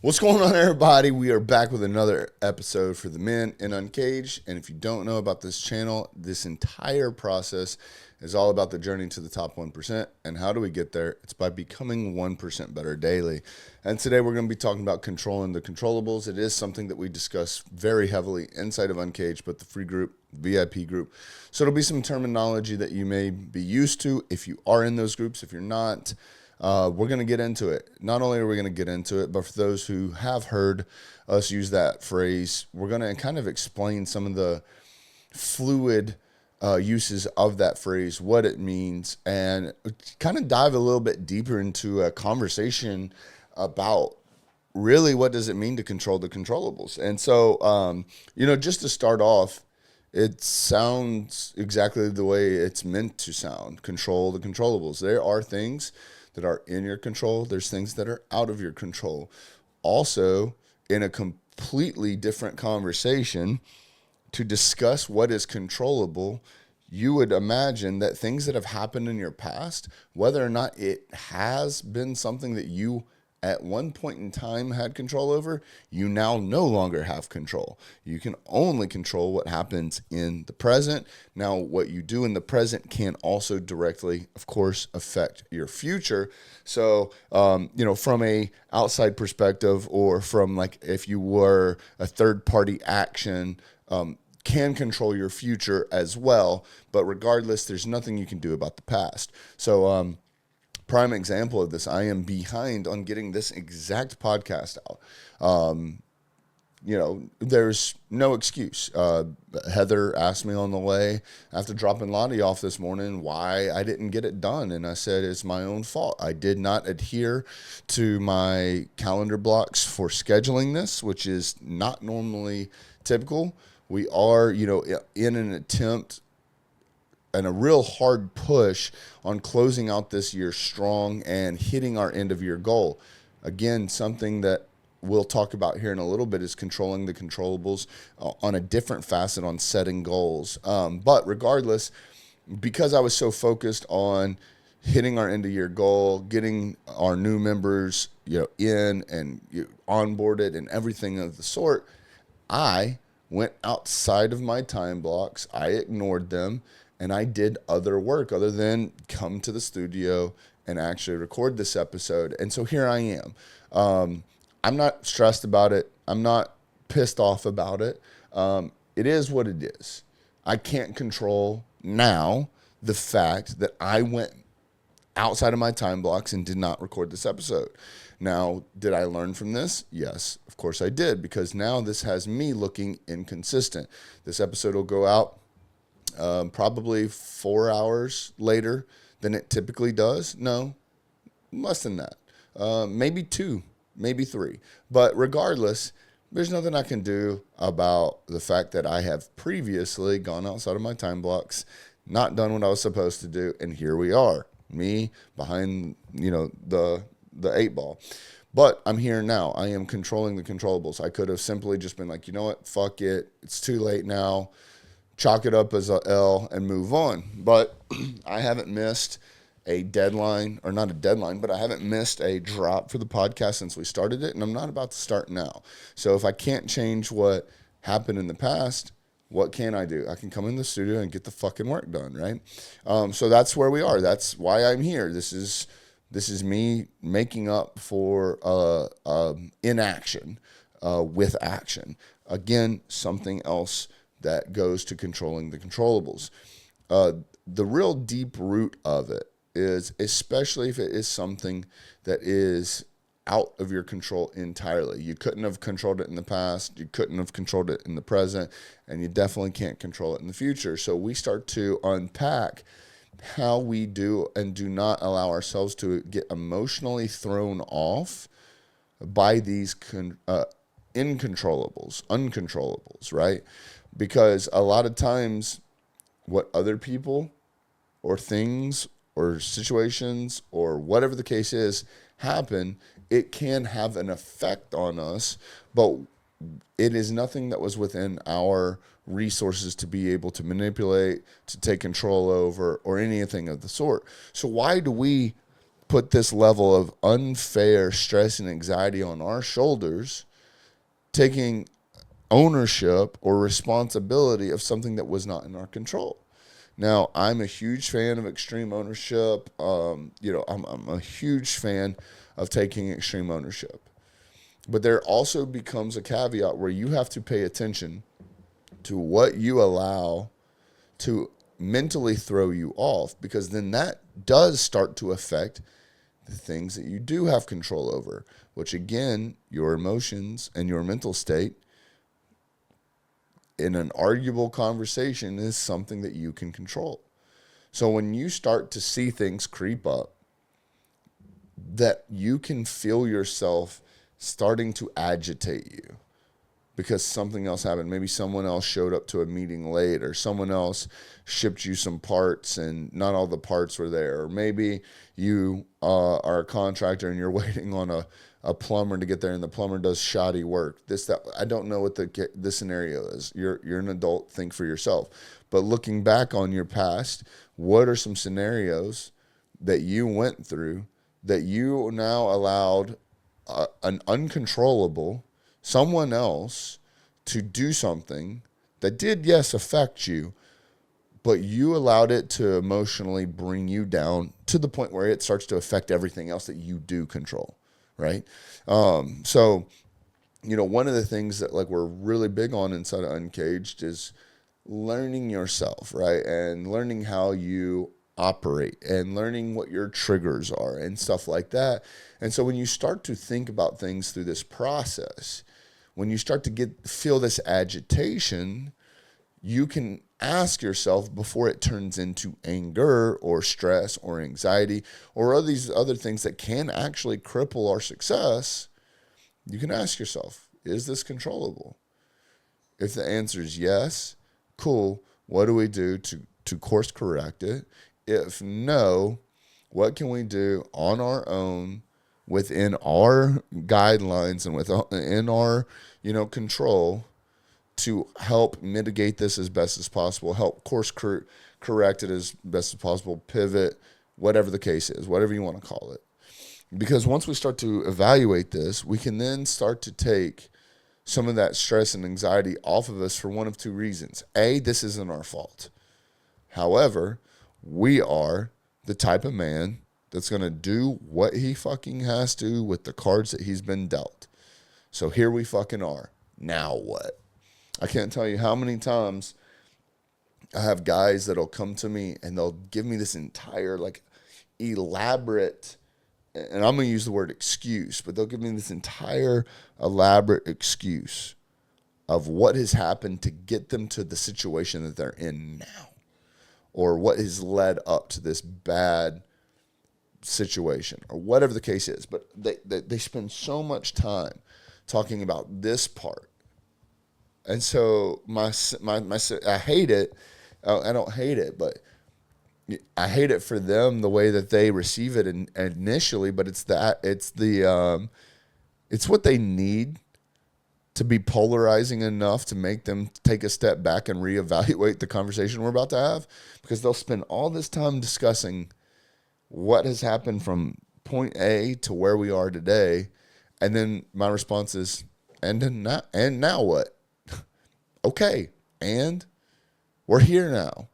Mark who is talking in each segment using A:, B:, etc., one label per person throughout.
A: What's going on, everybody? We are back with another episode for the men in Uncaged. And if you don't know about this channel, this entire process is all about the journey to the top 1%. And how do we get there? It's by becoming 1% better daily. And today we're going to be talking about controlling the controllables. It is something that we discuss very heavily inside of Uncaged, but the free group, VIP group. So it'll be some terminology that you may be used to if you are in those groups. If you're not, we're going to get into it. Not only are we going to get into it, but for those who have heard us use that phrase, we're going to kind of explain some of the fluid uses of that phrase, what it means, and kind of dive a little bit deeper into a conversation about really what does it mean to control the controllables. And so, just to start off, it sounds exactly the way it's meant to sound. Control the controllables. There are things that are in your control. There's things that are out of your control. Also, in a completely different conversation, to discuss what is controllable, you would imagine that things that have happened in your past, whether or not it has been something that you at one point in time had control over, you now no longer have control. You can only control what happens in the present. Now, what you do in the present can also directly, of course, affect your future. So, from a outside perspective, or from like if you were a third party action, can control your future as well. But regardless, there's nothing you can do about the past. So, prime example of this, I am behind on getting this exact podcast out. There's no excuse. Heather asked me on the way after dropping Lottie off this morning why I didn't get it done. And I said, it's my own fault. I did not adhere to my calendar blocks for scheduling this, which is not normally typical. We are, in an attempt and a real hard push on closing out this year strong and hitting our end of year goal. Again, something that we'll talk about here in a little bit is controlling the controllables on a different facet on setting goals. But regardless, because I was so focused on hitting our end of year goal, getting our new members, in and onboarded and everything of the sort, I went outside of my time blocks. I ignored them. And I did other work other than come to the studio and actually record this episode. And so here I am. I'm not stressed about it. I'm not pissed off about it. It is what it is. I can't control now the fact that I went outside of my time blocks and did not record this episode. Now, did I learn from this? Yes, of course I did, because now this has me looking inconsistent. This episode will go out probably 4 hours later than it typically does. No, less than that. Maybe 2, maybe 3. But regardless, there's nothing I can do about the fact that I have previously gone outside of my time blocks, not done what I was supposed to do, and here we are, me behind, the 8 ball. But I'm here now. I am controlling the controllables. I could have simply just been like, you know what, fuck it. It's too late now. Chalk it up as a L and move on. But I haven't missed a deadline, or not a deadline, but I haven't missed a drop for the podcast since we started it, and I'm not about to start now. So if I can't change what happened in the past, what can I do? I can come in the studio and get the fucking work done, right? So that's where we are. That's why I'm here. This is me making up for inaction with action. Again, something else that goes to controlling the controllables. The real deep root of it is, especially if it is something that is out of your control entirely. You couldn't have controlled it in the past, you couldn't have controlled it in the present, and you definitely can't control it in the future. So we start to unpack how we do and do not allow ourselves to get emotionally thrown off by these uncontrollables, right? Because a lot of times what other people or things or situations or whatever the case is happen, it can have an effect on us, but it is nothing that was within our resources to be able to manipulate, to take control over, or anything of the sort. So why do we put this level of unfair stress and anxiety on our shoulders, taking ownership or responsibility of something that was not in our control. Now, I'm a huge fan of extreme ownership. I'm a huge fan of taking extreme ownership. But there also becomes a caveat where you have to pay attention to what you allow to mentally throw you off, because then that does start to affect the things that you do have control over, which again, your emotions and your mental state in an arguable conversation is something that you can control. So when you start to see things creep up, that you can feel yourself starting to agitate you because something else happened. Maybe someone else showed up to a meeting late, or someone else shipped you some parts and not all the parts were there. Or maybe you are a contractor and you're waiting on a plumber to get there, and the plumber does shoddy work. I don't know what the scenario is. You're an adult, think for yourself. But looking back on your past, what are some scenarios that you went through that you now allowed an uncontrollable someone else to do something that did, yes, affect you, but you allowed it to emotionally bring you down to the point where it starts to affect everything else that you do control, right? So, one of the things that like we're really big on inside of Uncaged is learning yourself, right? And learning how you operate and learning what your triggers are and stuff like that. And so when you start to think about things through this process, when you start to feel this agitation, you can ask yourself before it turns into anger or stress or anxiety or all these other things that can actually cripple our success. You can ask yourself, is this controllable? If the answer is yes, cool. What do we do to course correct it? If no, what can we do on our own within our guidelines and within our, control to help mitigate this as best as possible, help course correct it as best as possible, pivot, whatever the case is, whatever you want to call it. Because once we start to evaluate this, we can then start to take some of that stress and anxiety off of us for one of two reasons. A, this isn't our fault. However, we are the type of man that's going to do what he fucking has to with the cards that he's been dealt. So here we fucking are. Now what? I can't tell you how many times I have guys that'll come to me and they'll give me this entire like elaborate, and I'm going to use the word excuse, but they'll give me this entire elaborate excuse of what has happened to get them to the situation that they're in now, or what has led up to this bad situation, or whatever the case is. But they spend so much time talking about this part. And so I hate it. I don't hate it, but I hate it for them the way that they receive it initially. But it's what they need to be polarizing enough to make them take a step back and reevaluate the conversation we're about to have, because they'll spend all this time discussing what has happened from point A to where we are today. And then my response is, and now what? Okay. And we're here now.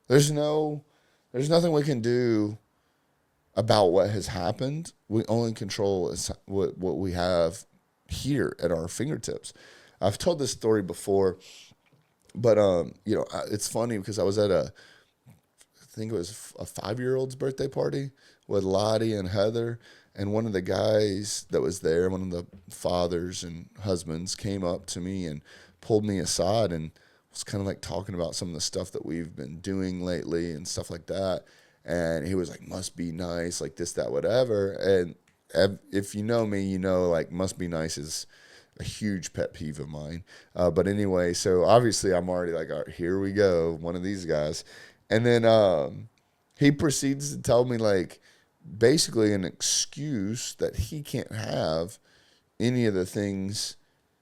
A: There's nothing we can do about what has happened. We only control what we have here at our fingertips. I've told this story before, but it's funny because I was at I think it was a 5-year-old's birthday party with Lottie and Heather, and one of the guys that was there, one of the fathers and husbands, came up to me and pulled me aside and was kind of like talking about some of the stuff that we've been doing lately and stuff like that. And he was like, must be nice, like this, that, whatever. And if you know me, like must be nice is a huge pet peeve of mine. But anyway, so obviously I'm already like, all right, here we go, one of these guys. And then he proceeds to tell me like basically an excuse that he can't have any of the things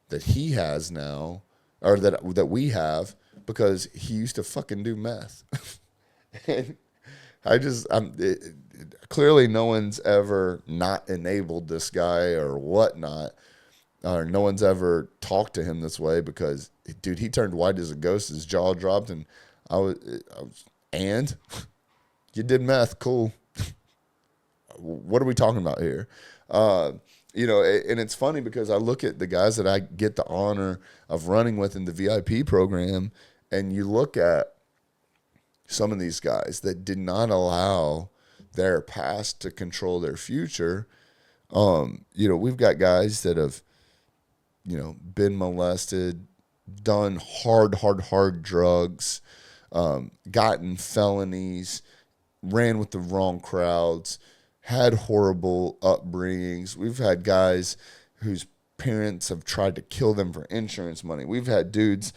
A: that he has now, or that we have, because he used to fucking do meth. And clearly no one's ever not enabled this guy or whatnot, or no one's ever talked to him this way because, dude, he turned white as a ghost. His jaw dropped, and I was and you did meth, cool. What are we talking about here? Uh, and it's funny because I look at the guys that I get the honor of running with in the VIP program, and you look at some of these guys that did not allow their past to control their future. We've got guys that have, been molested, done hard drugs, gotten felonies, ran with the wrong crowds, had horrible upbringings. We've had guys whose parents have tried to kill them for insurance money. We've had dudes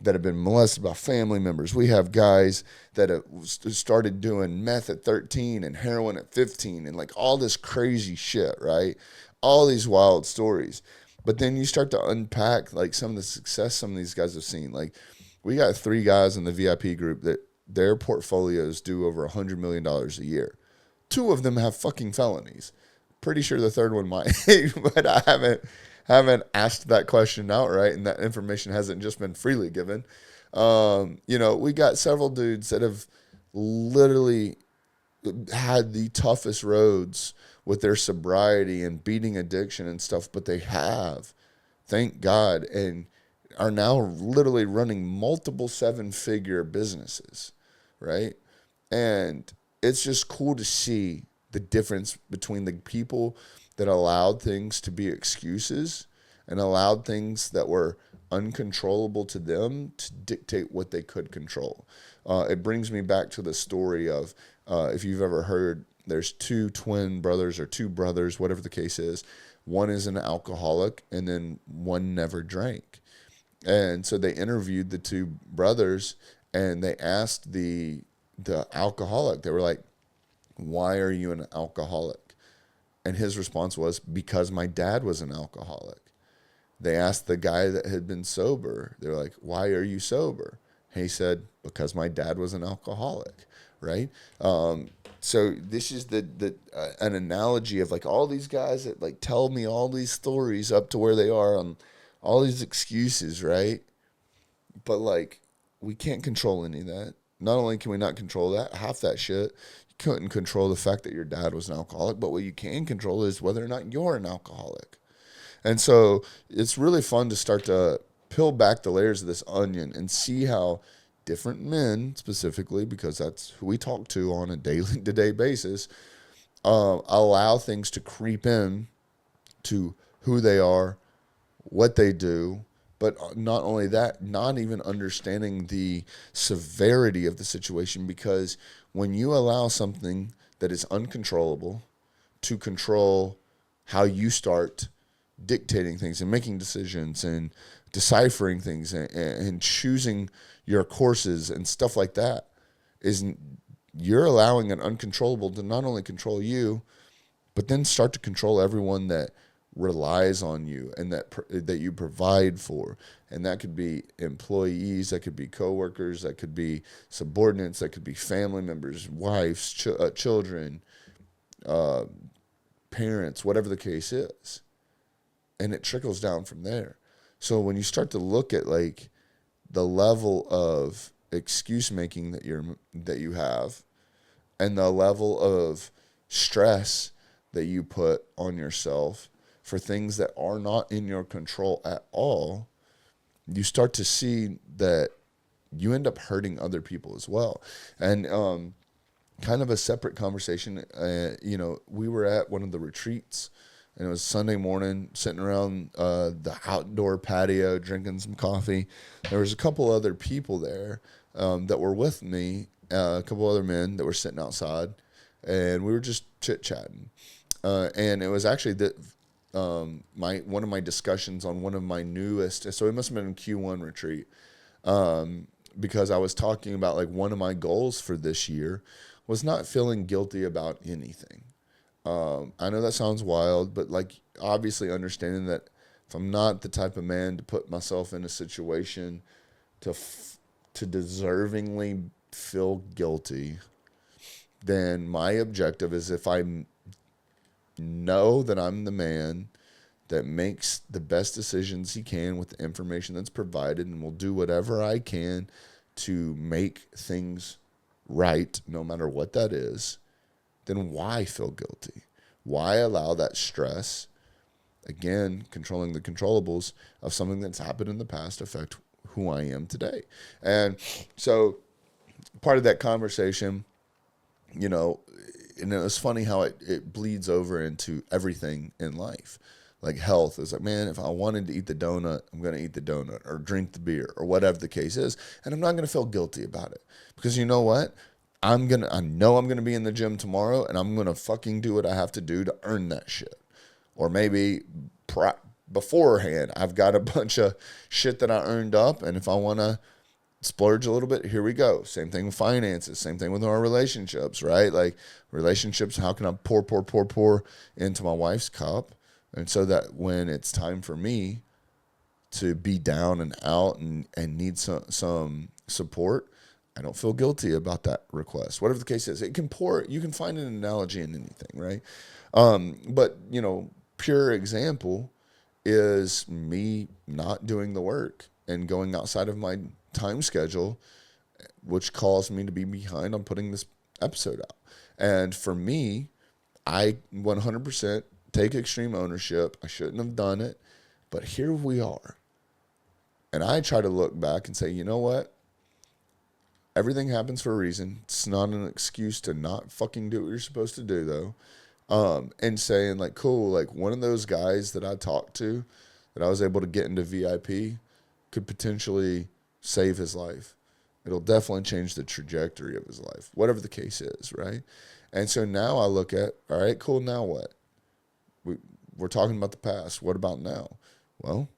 A: that have been molested by family members. We have guys that have started doing meth at 13 and heroin at 15 and like all this crazy shit, right? All these wild stories. But then you start to unpack like some of the success some of these guys have seen. Like we got 3 guys in the VIP group that their portfolios do over $100 million a year. 2 of them have fucking felonies. Pretty sure the third one might, but I haven't asked that question outright, and that information hasn't just been freely given. We got several dudes that have literally had the toughest roads with their sobriety and beating addiction and stuff, but they have, thank God, and are now literally running multiple 7-figure businesses, right? And it's just cool to see the difference between the people that allowed things to be excuses and allowed things that were uncontrollable to them to dictate what they could control. It brings me back to the story of, if you've ever heard, there's 2 twin brothers or 2 brothers, whatever the case is. One is an alcoholic and then one never drank. And so they interviewed the 2 brothers and they asked the alcoholic, they were like, why are you an alcoholic? And his response was, because my dad was an alcoholic. They asked the guy that had been sober, they're like, why are you sober? He said, because my dad was an alcoholic, right? So this is an analogy of like all these guys that like tell me all these stories up to where they are on all these excuses, right? But like, we can't control any of that. Not only can we not control that, half that shit, you couldn't control the fact that your dad was an alcoholic, but what you can control is whether or not you're an alcoholic. And so it's really fun to start to peel back the layers of this onion and see how different men, specifically, because that's who we talk to on a day-to-day basis, allow things to creep in to who they are, what they do, but not only that, not even understanding the severity of the situation, because when you allow something that is uncontrollable to control how you start dictating things and making decisions and deciphering things and choosing your courses and stuff like that, is you're allowing an uncontrollable to not only control you, but then start to control everyone that relies on you and that you provide for. And that could be employees, that could be coworkers, that could be subordinates, that could be family members, wives, children, parents, whatever the case is. And it trickles down from there. So when you start to look at like the level of excuse making that you have, and the level of stress that you put on yourself for things that are not in your control at all, you start to see that you end up hurting other people as well. And kind of a separate conversation, we were at one of the retreats, and it was Sunday morning, sitting around the outdoor patio, drinking some coffee. There was a couple other people there that were with me, a couple other men that were sitting outside, and we were just chit-chatting. And it was actually one of my discussions on one of my newest, so it must have been a Q1 retreat, because I was talking about like one of my goals for this year was not feeling guilty about anything. I know that sounds wild, but like obviously understanding that if I'm not the type of man to put myself in a situation to deservingly feel guilty, then my objective is, if I know that I'm the man that makes the best decisions he can with the information that's provided, and will do whatever I can to make things right, no matter what that is, then why feel guilty? Why allow that stress, again, controlling the controllables of something that's happened in the past, affect who I am today? And so part of that conversation, you know, and it was funny how it bleeds over into everything in life. Like health is like, man, if I wanted to eat the donut, I'm going to eat the donut or drink the beer or whatever the case is. And I'm not going to feel guilty about it, because you know what? I know I'm going to be in the gym tomorrow, and I'm going to fucking do what I have to do to earn that shit. Or maybe beforehand, I've got a bunch of shit that I earned up, and if I want to splurge a little bit, here we go. Same thing with finances, same thing with our relationships, right? Like relationships, how can I pour into my wife's cup? And so that when it's time for me to be down and out and need some support, I don't feel guilty about that request. Whatever the case is, you can find an analogy in anything, right? But, you know, pure example is me not doing the work and going outside of my time schedule, which caused me to be behind on putting this episode out. And for me, I 100% take extreme ownership. I shouldn't have done it, but here we are. And I try to look back and say, you know what? Everything happens for a reason. It's not an excuse to not fucking do what you're supposed to do, though. And saying like, cool, like one of those guys that I talked to that I was able to get into VIP could potentially save his life. It'll definitely change the trajectory of his life, whatever the case is, right? And so now I look at, all right, cool, now what? We're talking about the past. What about now? Well,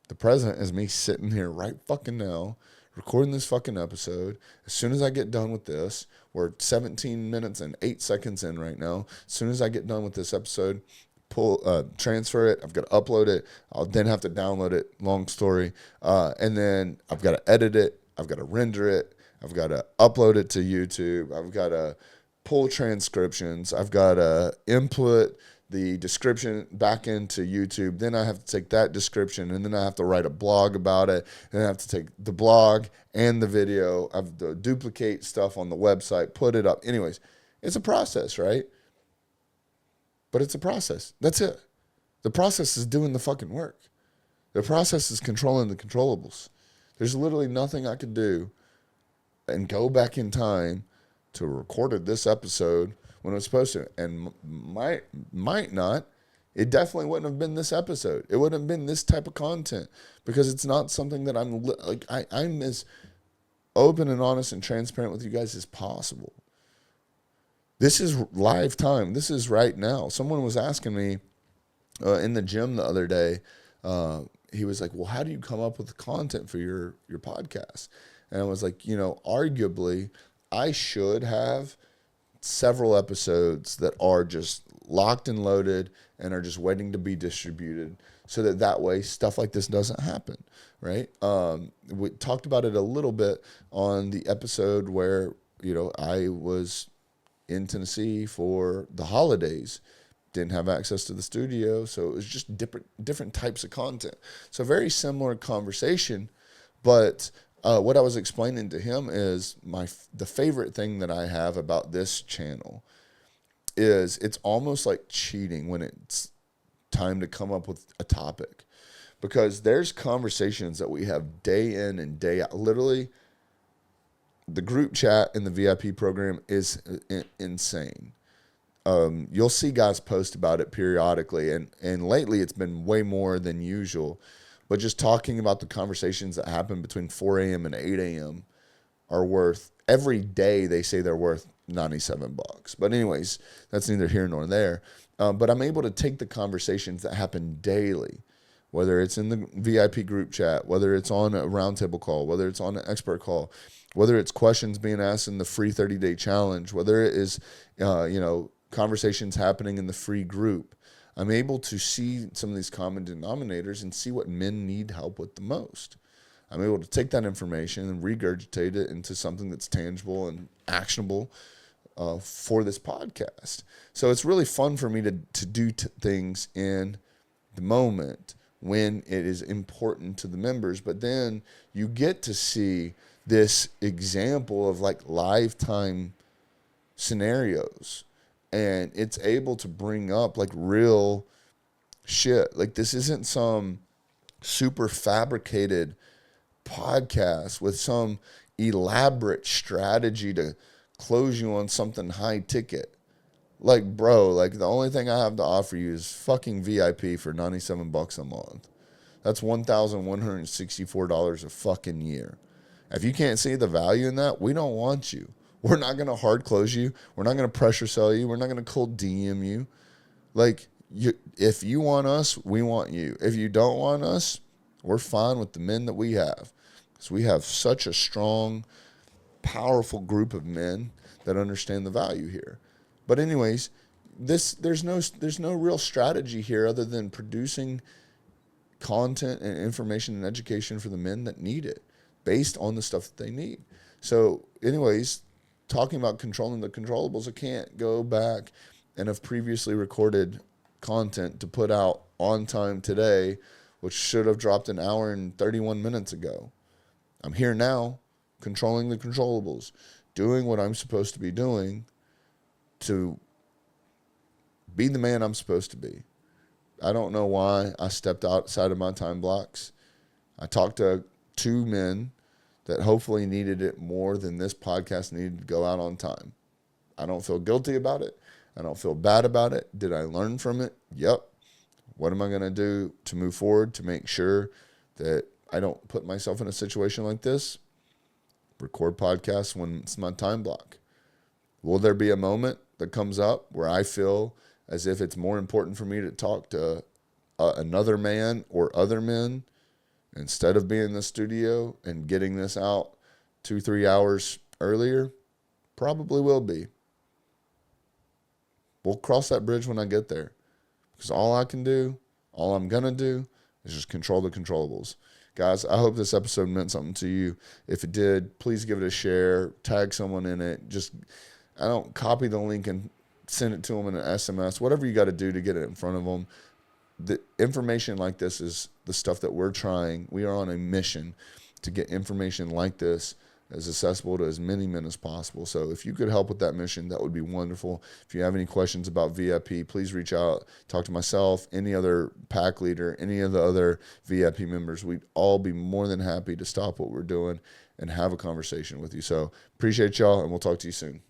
A: the present is me sitting here right fucking now, recording this fucking episode. As soon as I get done with this, we're 17 minutes and 8 seconds in right now. As soon as I get done with this episode, transfer it. I've got to upload it. I'll then have to download it. Long story. And then I've got to edit it. I've got to render it. I've got to upload it to YouTube. I've got to pull transcriptions. I've got to input the description back into YouTube. Then I have to take that description, and then I have to write a blog about it. And I have to take the blog and the video. I have to duplicate stuff on the website, put it up. Anyways, it's a process, right? But it's a process. That's it. The process is doing the fucking work. The process is controlling the controllables. There's literally nothing I could do and go back in time to recorded this episode when it was supposed to, and might not. It definitely wouldn't have been this episode. It wouldn't have been this type of content, because it's not something that I'm as open and honest and transparent with you guys as possible. This is live time. This is right now. Someone was asking me in the gym the other day. He was like, well, how do you come up with the content for your podcast? And I was like, arguably I should have several episodes that are just locked and loaded and are just waiting to be distributed, so that way stuff like this doesn't happen, right? We talked about it a little bit on the episode where, I was in Tennessee for the holidays, didn't have access to the studio, so it was just different types of content. So very similar conversation, but what I was explaining to him is the favorite thing that I have about this channel is it's almost like cheating when it's time to come up with a topic, because there's conversations that we have day in and day out. Literally, the group chat in the VIP program is insane. You'll see guys post about it periodically, and lately it's been way more than usual. But just talking about the conversations that happen between 4 a.m. and 8 a.m. are worth, every day they say they're worth $97. But anyways, that's neither here nor there. But I'm able to take the conversations that happen daily, whether it's in the VIP group chat, whether it's on a roundtable call, whether it's on an expert call, whether it's questions being asked in the free 30-day challenge, whether it is, conversations happening in the free group. I'm able to see some of these common denominators and see what men need help with the most. I'm able to take that information and regurgitate it into something that's tangible and actionable for this podcast. So it's really fun for me to do things in the moment when it is important to the members. But then you get to see this example of like lifetime scenarios, and it's able to bring up like real shit. Like this isn't some super fabricated podcast with some elaborate strategy to close you on something high ticket. Like, bro, like the only thing I have to offer you is fucking VIP for $97 a month. That's $1,164 a fucking year. If you can't see the value in that, we don't want you. We're not going to hard close you. We're not going to pressure sell you. We're not going to cold DM you. Like, if you want us, we want you. If you don't want us, we're fine with the men that we have. Because we have such a strong, powerful group of men that understand the value here. But anyways, there's no real strategy here other than producing content and information and education for the men that need it based on the stuff that they need. So anyways, talking about controlling the controllables, I can't go back and have previously recorded content to put out on time today, which should have dropped an hour and 31 minutes ago. I'm here now, controlling the controllables, doing what I'm supposed to be doing to be the man I'm supposed to be. I don't know why I stepped outside of my time blocks. I talked to 2 men that hopefully needed it more than this podcast needed to go out on time. I don't feel guilty about it. I don't feel bad about it. Did I learn from it? Yep. What am I going to do to move forward to make sure that I don't put myself in a situation like this? Record podcasts when it's my time block. Will there be a moment that comes up where I feel as if it's more important for me to talk to another man or other men instead of being in the studio and getting this out 2-3 hours earlier? Probably will be. We'll cross that bridge when I get there. Because all I can do, all I'm going to do, is just control the controllables. Guys, I hope this episode meant something to you. If it did, please give it a share. Tag someone in it. Just, I don't copy the link and send it to them in an SMS. Whatever you got to do to get it in front of them. The information like this is the stuff that we're trying. We are on a mission to get information like this as accessible to as many men as possible. So if you could help with that mission, that would be wonderful. If you have any questions about VIP, please reach out, talk to myself, any other pack leader, any of the other VIP members. We'd all be more than happy to stop what we're doing and have a conversation with you. So appreciate y'all, and we'll talk to you soon.